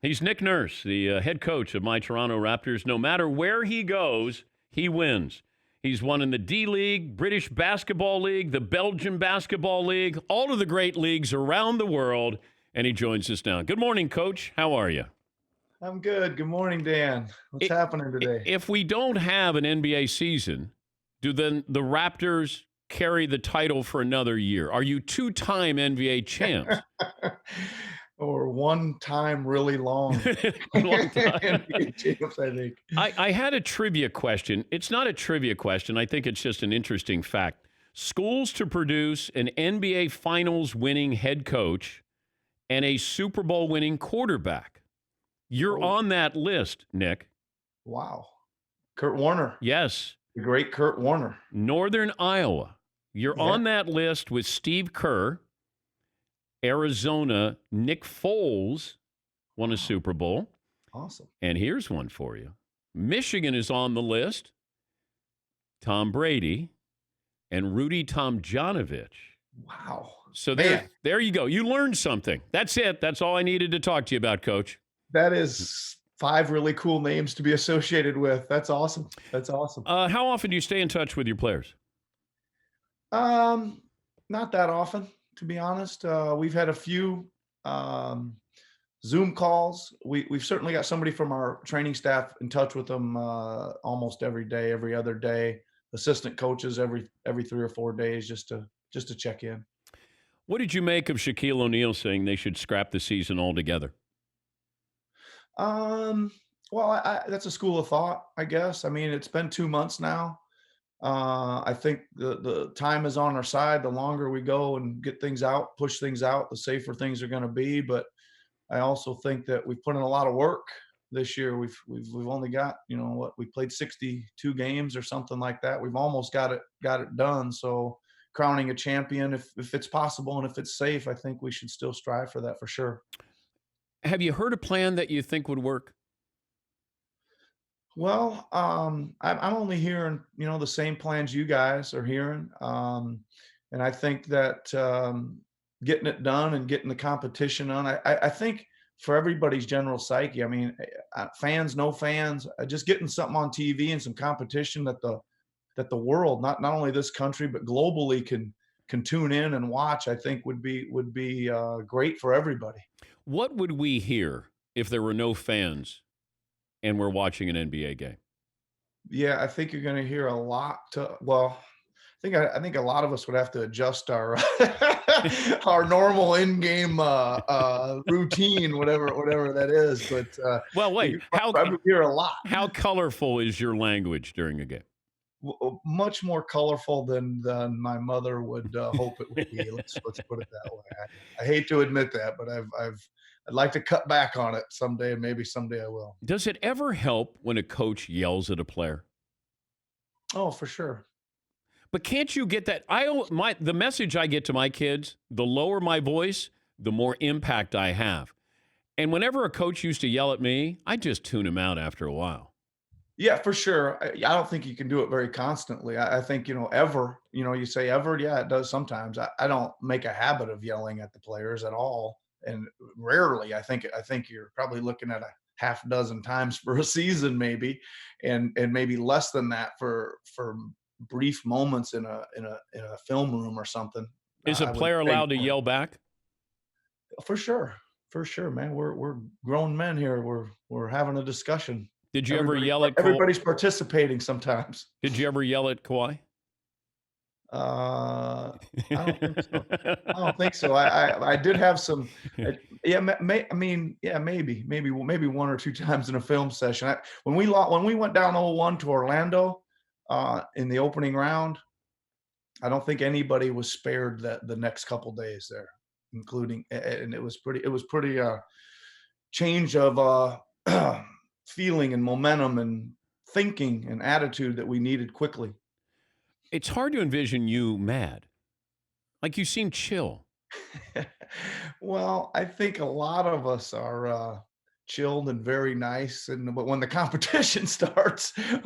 He's Nick Nurse, the head coach of my Toronto Raptors. No matter where he goes, he wins. He's won in the D League, British Basketball League, the Belgian Basketball League, all of the great leagues around the world, and he joins us now. Good morning, Coach. How are you? I'm good. Good morning, Dan. What's I- happening today? If we don't have an NBA season, do then the Raptors carry the title for another year? Are you two-time NBA champs? Or one time really long Long time. NBA champs, I think. I had a trivia question. It's not a trivia question. I think it's just an interesting fact. Schools to produce an NBA Finals winning head coach and a Super Bowl winning quarterback. You're Oh, on that list, Nick. wow. Kurt Warner, Yes. the great Kurt Warner. Northern Iowa. You're Yeah. on that list with Steve Kerr. Arizona, Nick Foles won a Super Bowl. Awesome. And here's one for you. Michigan is on the list. Tom Brady and Rudy Tomjanovich. Wow. So Man, there you go. You learned something. That's it. That's all I needed to talk to you about, Coach. that is five really cool names to be associated with. That's awesome. That's awesome. How often do you stay in touch with your players? Um, Not that often, to be honest. We've had a few um Zoom calls. We've certainly got somebody from our training staff in touch with them almost every day, every other day. Assistant coaches every 3 or 4 days just to check in. What did you make of Shaquille O'Neal saying they should scrap the season altogether? Um, well, that's a school of thought, I guess. I mean, it's been 2 months now. I think the time is on our side. The longer we go and get things out, push things out, the safer things are going to be. But I also think that we've put in a lot of work this year. We've only got, what, we played 62 games or something like that. We've almost got it done. So crowning a champion, if it's possible and if it's safe, I think we should still strive for that for sure. Have you heard a plan that you think would work? Well, I'm only hearing, the same plans you guys are hearing. And I think that getting it done and getting the competition on, I think for everybody's general psyche, I mean, fans, no fans, just getting something on TV and some competition that the world, not only this country but globally can tune in and watch, I think would be great for everybody. What would we hear if there were no fans and we're watching an NBA game? Yeah, I think you're going to hear a lot. Well, I think a lot of us would have to adjust our our normal in-game routine, whatever that is. But Well, wait. you probably hear a lot. How colorful is your language during a game? Much more colorful than my mother would hope it would be. Let's put it that way. I hate to admit that, but I'd like to cut back on it someday, and maybe someday I will. Does it ever help when a coach yells at a player? Oh, for sure. But can't you get that? The message I get to my kids, the lower my voice, the more impact I have. And whenever a coach used to yell at me, I just tune him out after a while. Yeah, for sure. I don't think you can do it very constantly. I think, ever, you say ever. Yeah, it does sometimes. I don't make a habit of yelling at the players at all. And rarely, I think you're probably looking at a half dozen times for a season, maybe, and maybe less than that for brief moments in a film room or something. Is a I would player say allowed to yell back? for sure, for sure, man. We're grown men here. We're having a discussion. Did you ever Everybody yell at everybody's participating sometimes. Did you ever yell at Kawhi? Uh, I don't think so. I don't think so. I did have some, yeah, I mean, yeah, maybe one or two times in a film session. When we went down 0-1 to Orlando, in the opening round, I don't think anybody was spared the next couple days there, including, and it was pretty change of feeling and momentum and thinking and attitude that we needed quickly. It's hard to envision you mad. Like you seem chill. Well, I think a lot of us are chilled and very nice, but when the competition starts, you're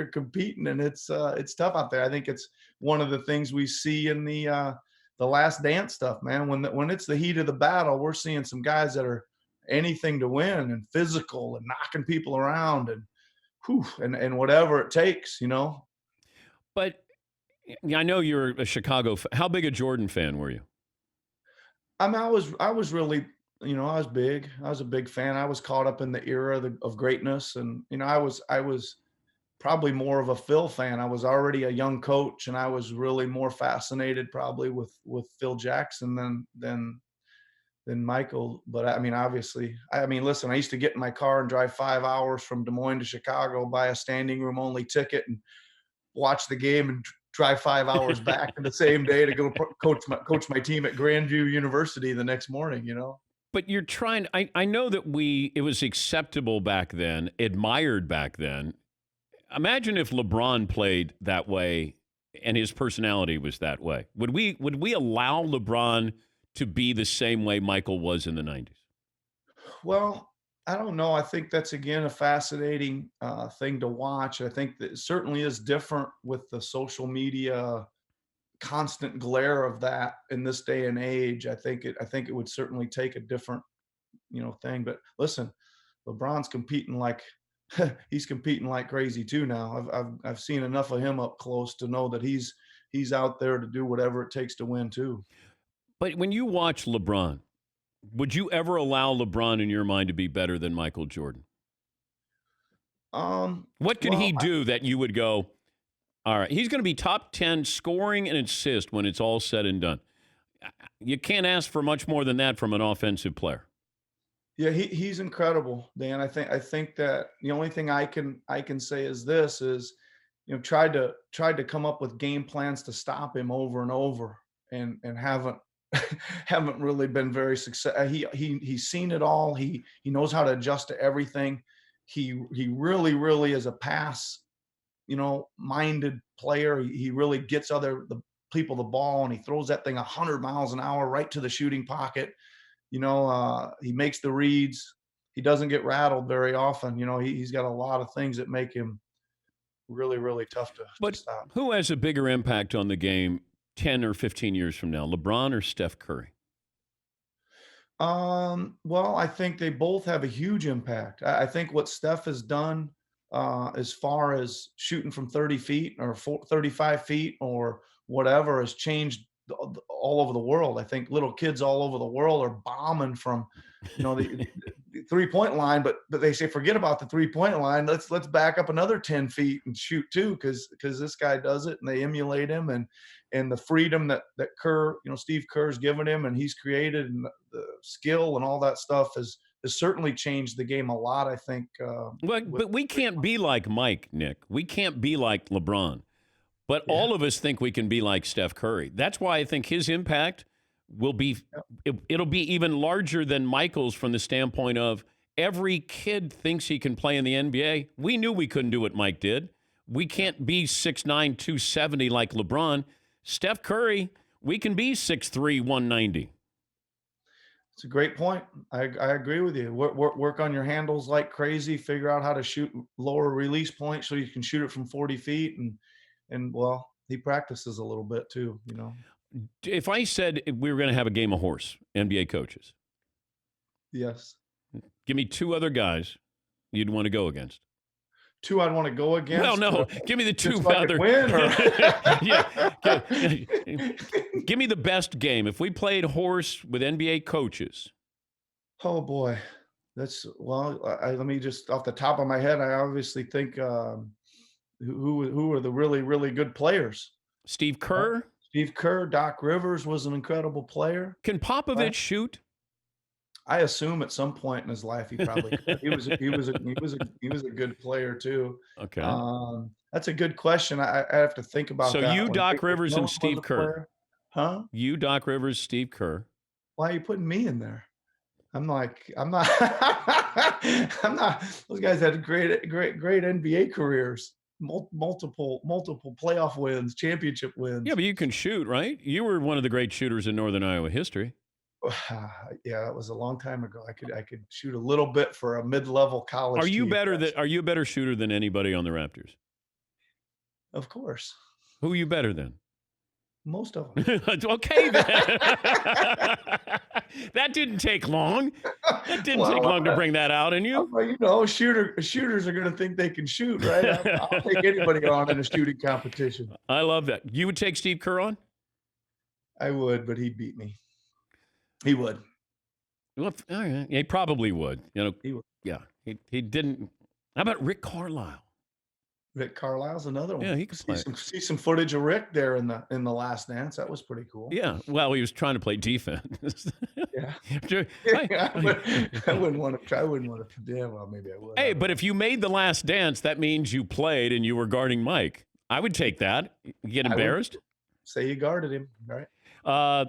competing, and it's tough out there. I think it's one of the things we see in the Last Dance stuff, man. When it's the heat of the battle, we're seeing some guys that are anything to win and physical and knocking people around and and whatever it takes, you know. But I know you're a Chicago fan. How big a Jordan fan were you? I mean, I was really, I was big. I was a big fan. I was caught up in the era of greatness, and I was probably more of a Phil fan. I was already a young coach, and I was really more fascinated probably with Phil Jackson than Michael. But I mean, obviously, I mean, listen, I used to get in my car and drive 5 hours from Des Moines to Chicago, buy a standing room only ticket, and watch the game and drive 5 hours back in the same day to go coach my team at Grandview University the next morning. You know. But you're trying. I know that it was acceptable back then, admired back then. Imagine if LeBron played that way and his personality was that way. Would we allow LeBron to be the same way Michael was in the 90s? Well, I don't know. I think that's again a fascinating thing to watch. I think that it certainly is different with the social media constant glare of that in this day and age. I think it would certainly take a different, thing. But listen, LeBron's competing like he's competing like crazy too now. I've seen enough of him up close to know that he's out there to do whatever it takes to win too. But when you watch LeBron, would you ever allow LeBron in your mind to be better than Michael Jordan? What could he Well, do that you would go, all right, he's going to be top 10 scoring and assist when it's all said and done. You can't ask for much more than that from an offensive player. yeah, he's incredible, Dan. I think that the only thing I can say is this is, tried to come up with game plans to stop him over and over, and haven't haven't really been very successful. He's seen it all. He knows how to adjust to everything. He really is a pass, minded player. He really gets the people the ball, and he throws that thing 100 miles an hour right to the shooting pocket. He makes the reads. He doesn't get rattled very often. He's got a lot of things that make him really tough to But stop. who has a bigger impact on the game 10 or 15 years from now, LeBron or Steph Curry? Well, I think they both have a huge impact. I think what Steph has done, as far as shooting from 30 feet or 35 feet or whatever, has changed all over the world. I think little kids all over the world are bombing from, the 3-point line, but they say forget about the 3-point line. Let's back up another 10 feet and shoot too, because this guy does it, and they emulate him, and the freedom that Steve Kerr's given him, and he's created, and the skill and all that stuff has certainly changed the game a lot. I think. But we can't be like Mike, Nick. We can't be like LeBron. But Yeah. all of us think we can be like Steph Curry. That's why I think his impact will be, it'll be even larger than Michael's from the standpoint of every kid thinks he can play in the NBA. We knew we couldn't do what Mike did. We can't be 6'9", 270 like LeBron. Steph Curry, we can be 6'3", 190. It's a great point. I agree with you. Work on your handles like crazy. Figure out how to shoot lower release point so you can shoot it from 40 feet. And well, he practices a little bit too. If I said we were going to have a game of horse, NBA coaches, Yes. give me two other guys you'd want to go against. Two I'd want to go against. Well, no, give me the two just so I could other. win, or Give me the best game. If we played horse with NBA coaches, oh boy, let me just off the top of my head. I obviously think who are the really good players. Steve Kerr, Steve Kerr, Doc Rivers was an incredible player. can Popovich shoot? I assume at some point in his life he probably could. He was a good player too. Okay. That's a good question. I have to think about So that. you, When Doc Dick Rivers, and Jones was Steve a Kerr. player. Huh? You, Doc Rivers, Steve Kerr. Why are you putting me in there? I'm not. I'm not. Those guys had great NBA careers, multiple playoff wins, championship wins. Yeah, but you can shoot, right? You were one of the great shooters in Northern Iowa history. Yeah, that was a long time ago. I could shoot a little bit for a mid-level college. Are you team. Are you a better shooter than anybody on the Raptors? Of course. Who are you better than? Most of them. Okay, then. That didn't take long. That didn't take long to bring that out in you. Well, shooters are going to think they can shoot, right? I'll take anybody on in a shooting competition. I love that. You would take Steve Kerr on? I would, but he'd beat me. He would. Well, all right. He probably would. He would. Yeah. He didn't. How about Rick Carlisle? Rick Carlisle's another one. Yeah, he could play. See some footage of Rick there in the Last Dance. That was pretty cool. Yeah. Well, he was trying to play defense. Yeah. I wouldn't want to try. I wouldn't want to. Yeah, well, maybe I would. Hey, but if you made the Last Dance, that means you played and you were guarding Mike. I would take that. You get embarrassed? Say you guarded him, right?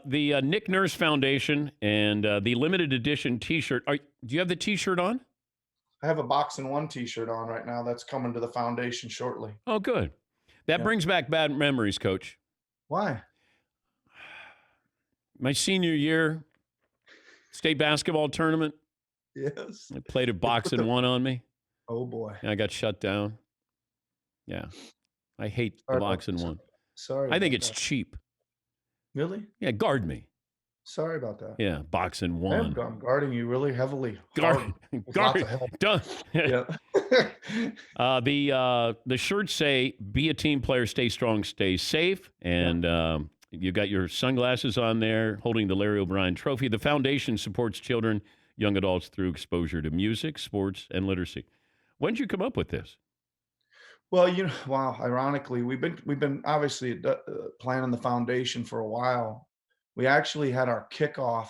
The Nick Nurse Foundation and the limited edition T-shirt. Do you have the T-shirt on? I have a Boxing One T-shirt on right now. That's coming to the foundation shortly. Oh, good. That brings back bad memories, Coach. Why? My senior year, state basketball tournament. Yes. They played a Boxing One on me. Oh boy. And I got shut down. Yeah. I hate the Boxing One. Sorry. I think it's cheap. Really? Yeah, guard me. Sorry about that. Yeah, Boxing One. I'm guarding you really heavily. Guard. Done. Yeah. The shirts say, "Be a team player, stay strong, stay safe," and you got your sunglasses on there, holding the Larry O'Brien Trophy. The foundation supports children, young adults through exposure to music, sports, and literacy. When did you come up with this? Well, wow. Ironically, we've been obviously planning the foundation for a while. We actually had our kickoff,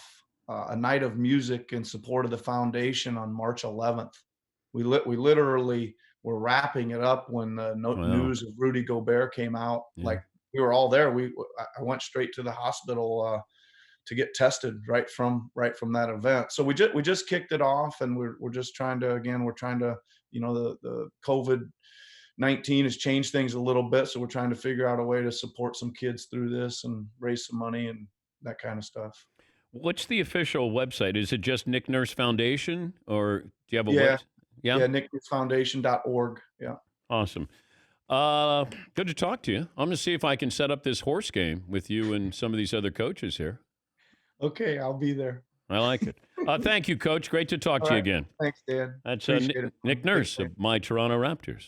a night of music in support of the foundation on March 11th. We literally were wrapping it up when the news of Rudy Gobert came out. Yeah. Like we were all there. I went straight to the hospital to get tested right from that event. So we just kicked it off, and we're just trying to the COVID-19 has changed things a little bit, so we're trying to figure out a way to support some kids through this and raise some money and that kind of stuff. What's the official website? Is it just Nick Nurse Foundation, or do you have a website? Yeah, nicknursefoundation.org. Yeah. Awesome. Good to talk to you. I'm going to see if I can set up this horse game with you and some of these other coaches here. Okay, I'll be there. I like it. Thank you, Coach. Great to talk to you again. Thanks, Dan. That's Nick Nurse of my Toronto Raptors.